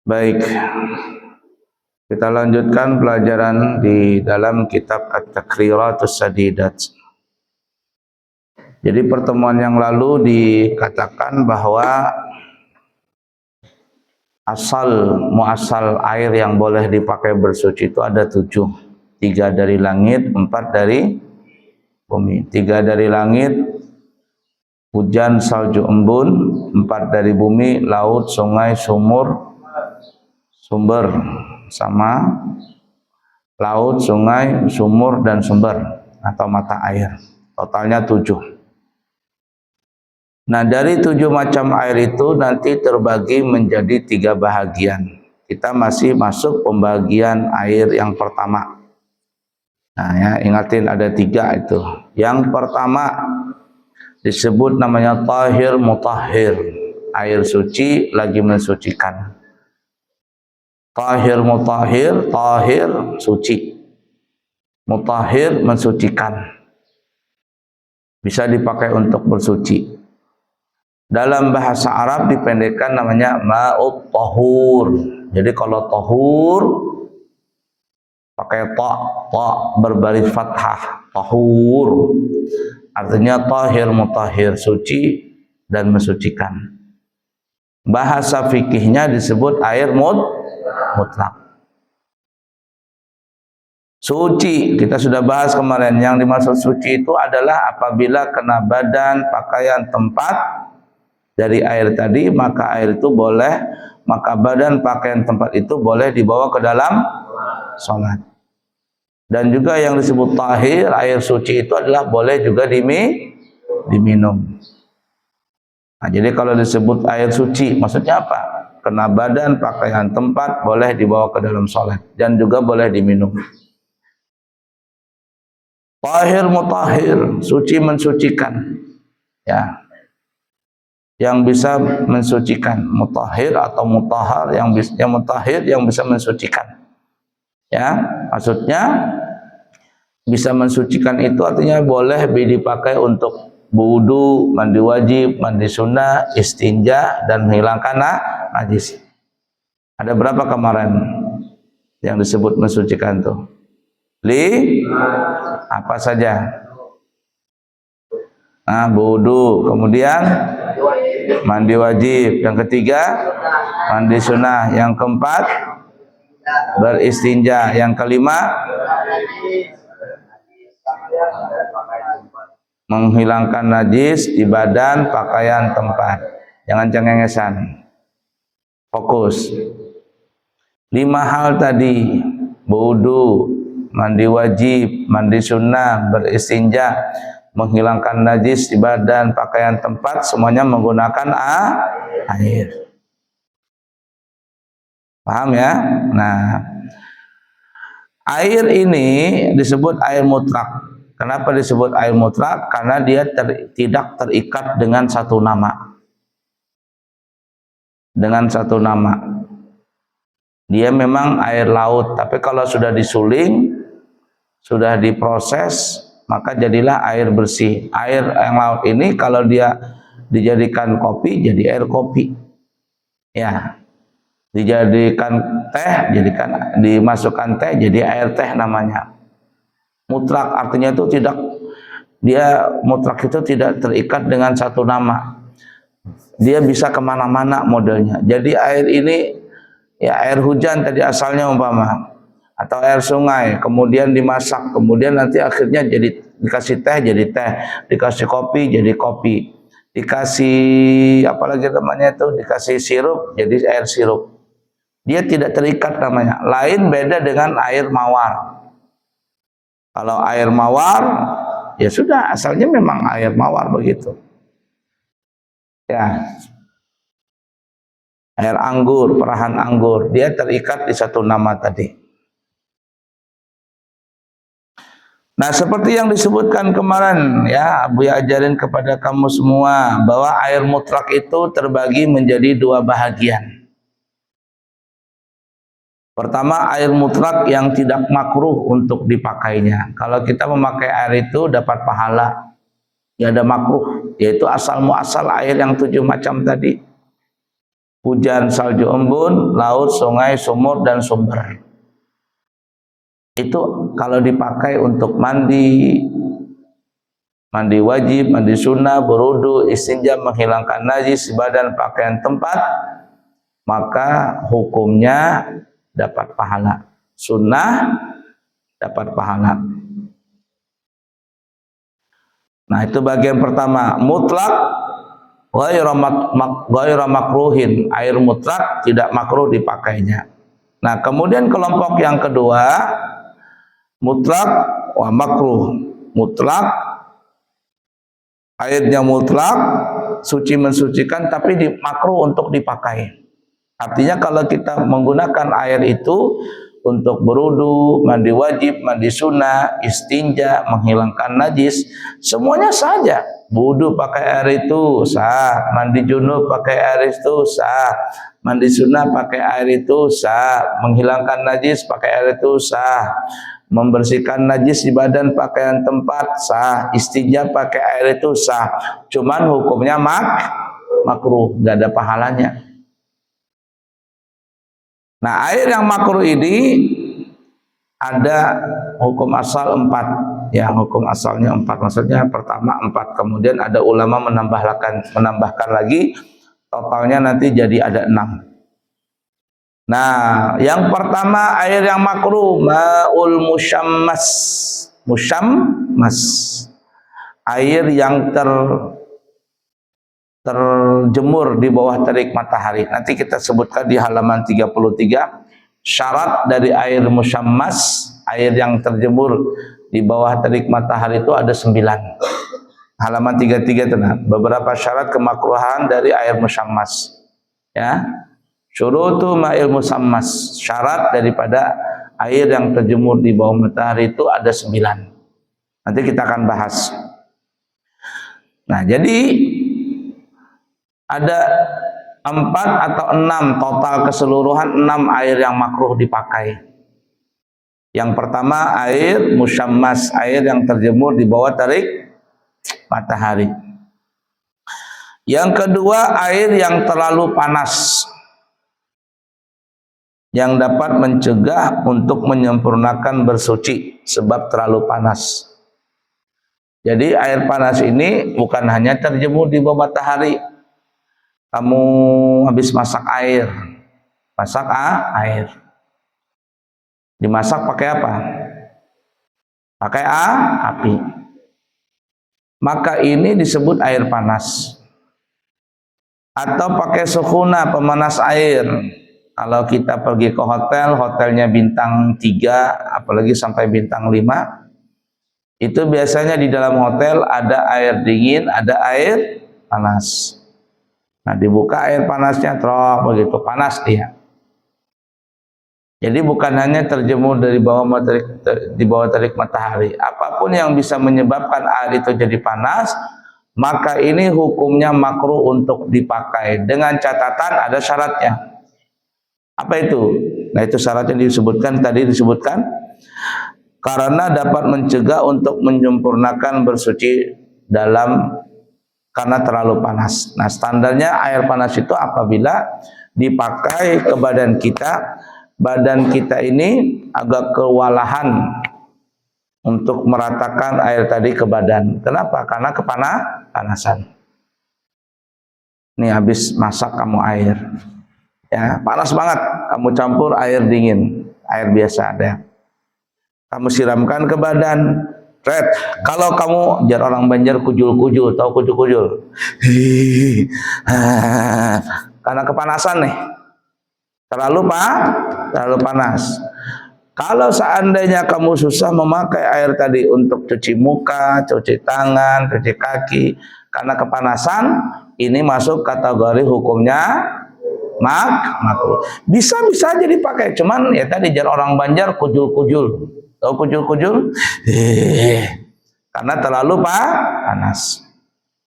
Baik, kita lanjutkan pelajaran di dalam kitab At-Takriratus Sadidat. Jadi pertemuan yang lalu dikatakan bahwa muasal air yang boleh dipakai bersuci itu ada 7. 3 dari langit, 4 dari bumi. 3 dari langit, hujan, salju, embun. 4 dari bumi, laut, sungai, sumber, sama laut, sungai, sumur, dan sumber atau mata air. Totalnya 7. Nah, dari 7 macam air itu nanti terbagi menjadi 3 bahagian. Kita masih masuk pembagian air yang pertama. Nah ya, ingatin ada 3 itu. Yang pertama disebut namanya tahir mutahhir. Air suci lagi mensucikan. Tahir mutahhir, tahir suci, mutahhir mensucikan, bisa dipakai untuk bersuci. Dalam bahasa Arab dipendekkan namanya ma'ut tahur. Jadi kalau tahur pakai ta berbaris fathah, tahur artinya tahir mutahhir, suci dan mensucikan. Bahasa fikihnya disebut air mutlak. Suci, kita sudah bahas kemarin, yang dimaksud suci itu adalah apabila kena badan, pakaian, tempat dari air tadi, maka air itu boleh, maka badan, pakaian, tempat itu boleh dibawa ke dalam sholat. Dan juga yang disebut tahir, air suci itu adalah boleh juga diminum. Nah, jadi kalau disebut air suci, maksudnya apa? Kena badan, pakaian, tempat, boleh dibawa ke dalam sholat. Dan juga boleh diminum. Tahir mutahhir, suci mensucikan. Ya, yang bisa mensucikan. Mutahhir atau mutahhar, yang mutahhir yang bisa mensucikan. Ya, maksudnya bisa mensucikan itu artinya boleh dipakai untuk wudu, mandi wajib, mandi sunnah, istinja, dan menghilangkan najis. Ada berapa kemarin yang disebut mensucikan tuh? Apa saja? Nah, wudu, kemudian mandi wajib, yang ketiga mandi sunnah, yang keempat beristinja, yang kelima menghilangkan najis di badan, pakaian, tempat. Jangan cengengesan. Fokus. 5 hal tadi, wudu, mandi wajib, mandi sunnah, beristinja, menghilangkan najis di badan, pakaian, tempat, semuanya menggunakan air. Paham ya? Nah, air ini disebut air mutlak. Kenapa disebut air mutlak? Karena dia tidak terikat dengan satu nama. Dengan satu nama. Dia memang air laut, tapi kalau sudah disuling, sudah diproses, maka jadilah air bersih. Air yang laut ini kalau dia dijadikan kopi, jadi air kopi. Ya. Dijadikan teh, dimasukkan teh, jadi air teh namanya. Mutlak artinya itu mutlak itu tidak terikat dengan satu nama. Dia bisa kemana-mana modelnya. Jadi air ini, ya air hujan tadi asalnya umpama, atau air sungai, kemudian dimasak, kemudian nanti akhirnya jadi dikasih teh, jadi teh, dikasih kopi, jadi kopi, dikasih apalagi namanya itu, dikasih sirup, jadi air sirup. Dia tidak terikat namanya. Lain beda dengan air mawar. Kalau air mawar, ya sudah, asalnya memang air mawar begitu. Ya. Air anggur, perahan anggur, dia terikat di satu nama tadi. Nah, seperti yang disebutkan kemarin, ya, Abu ajarin kepada kamu semua bahwa air mutlak itu terbagi menjadi 2 bahagian. Pertama, air mutlak yang tidak makruh untuk dipakainya. Kalau kita memakai air itu dapat pahala, ya ada makruh, yaitu asal muasal air yang 7 macam tadi. hujan, salju, embun, laut, sungai, sumur, dan sumber. Itu kalau dipakai untuk mandi, mandi wajib, mandi sunnah, berwudu, istinja, menghilangkan najis badan, pakaian, tempat, maka hukumnya dapat pahala. Sunnah dapat pahala. Nah, itu bagian pertama. Mutlak ghairu makruhin, air mutlak tidak makruh dipakainya. Nah, kemudian kelompok yang kedua, mutlak wa makruh. Mutlak, airnya mutlak, suci mensucikan, tapi makruh untuk dipakai. Artinya kalau kita menggunakan air itu untuk berwudu, mandi wajib, mandi sunnah, istinja, menghilangkan najis, semuanya saja. Wudu pakai air itu sah, mandi junub pakai air itu sah, mandi sunnah pakai air itu sah, menghilangkan najis pakai air itu sah, membersihkan najis di badan, pakaian, tempat sah, istinja pakai air itu sah. Cuman hukumnya makruh, nggak ada pahalanya. Nah, air yang makruh ini ada hukum asal 4. Ya, hukum asalnya 4. Maksudnya pertama 4, kemudian ada ulama menambahkan lagi, totalnya nanti jadi ada 6. Nah, yang pertama air yang makruh, ma'ul musyammas. Musyammas, air yang terjemur di bawah terik matahari. Nanti kita sebutkan di halaman 33 syarat dari air musyammas, air yang terjemur di bawah terik matahari itu ada 9. Halaman 33 tenang. Beberapa syarat kemakruhan dari air musyammas. Ya. Syurutu ma'il musyammas, syarat daripada air yang terjemur di bawah matahari itu ada 9. Nanti kita akan bahas. Nah, jadi ada 4 atau 6 total keseluruhan 6 air yang makruh dipakai. Yang pertama air musyammas, air yang terjemur di bawah terik matahari. Yang kedua air yang terlalu panas, yang dapat mencegah untuk menyempurnakan bersuci sebab terlalu panas. Jadi air panas ini bukan hanya terjemur di bawah matahari. Kamu habis masak air, air. Dimasak pakai apa? Pakai api. Maka ini disebut air panas. Atau pakai sukhuna, pemanas air. Kalau kita pergi ke hotel, hotelnya bintang 3, apalagi sampai bintang 5, itu biasanya di dalam hotel ada air dingin, ada air panas. Nah, dibuka air panasnya, trok, begitu panas dia. Jadi bukan hanya terjemur dari di bawah terik matahari. Apapun yang bisa menyebabkan air itu jadi panas, maka ini hukumnya makruh untuk dipakai. Dengan catatan ada syaratnya. Apa itu? Nah, itu syaratnya disebutkan karena dapat mencegah untuk menyempurnakan bersuci karena terlalu panas. Nah, standarnya air panas itu apabila dipakai ke badan kita ini agak kewalahan untuk meratakan air tadi ke badan. Kenapa? Karena kepanasan. Nih habis masak kamu air, ya panas banget, kamu campur air dingin, air biasa ada, kamu siramkan ke badan. Kalau kamu, jar orang Banjar kujul-kujul, tahu kujul-kujul? Karena kepanasan nih, terlalu panas. Kalau seandainya kamu susah memakai air tadi untuk cuci muka, cuci tangan, cuci kaki, karena kepanasan, ini masuk kategori hukumnya makruh. Bisa aja dipakai, cuman ya tadi jar orang Banjar kujul-kujul. Tahu kujul-kujul? Karena terlalu panas.